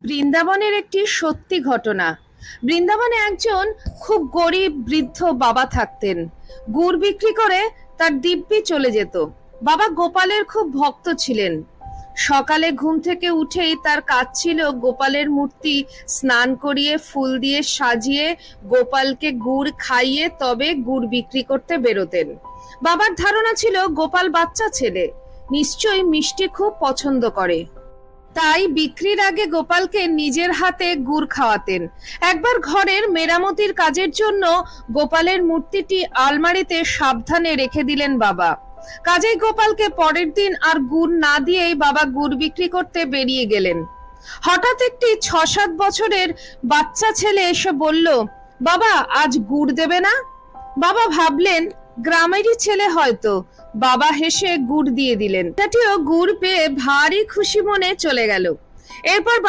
বৃন্দাবনের একটি সত্যি ঘটনা। বৃন্দাবনে একজন খুব গরিব বৃদ্ধ বাবা থাকতেন। গুড় বিক্রি করে তার দিব্যি চলে যেত। বাবা গোপালের খুব ভক্ত ছিলেন। সকালে ঘুম থেকে উঠেই তার কাজ ছিল গোপালের মূর্তি স্নান করিয়ে ফুল দিয়ে সাজিয়ে গোপালকে গুড় খাইয়ে তবে গুড় বিক্রি করতে বেরোতেন। বাবার ধারণা ছিল গোপাল বাচ্চা ছেলে, নিশ্চয়ই মিষ্টি খুব পছন্দ করে, তাই বিক্রির আগে গোপালকে নিজের হাতে গুড় খাওয়াতেন। একবার ঘরের মেরামতির কাজের জন্য গোপালের মূর্তিটি আলমারিতে সাবধানে রেখে দিলেন বাবা। কাজেই গোপালকে পরের দিন আর গুড় না দিয়েই বাবা গুড় বিক্রি করতে বেরিয়ে গেলেন। হঠাৎ একটি ৬-৭ বছরের বাচ্চা ছেলে এসে বলল, বাবা আজ গুড় দেবে না? বাবা ভাবলেন গ্রামেরই ছেলে হয়তো। বাবা হেসে গুড় দিয়ে দিলেন। সেটিও গুড় পেয়ে ভারী খুশি মনে চলে গেল। এরপর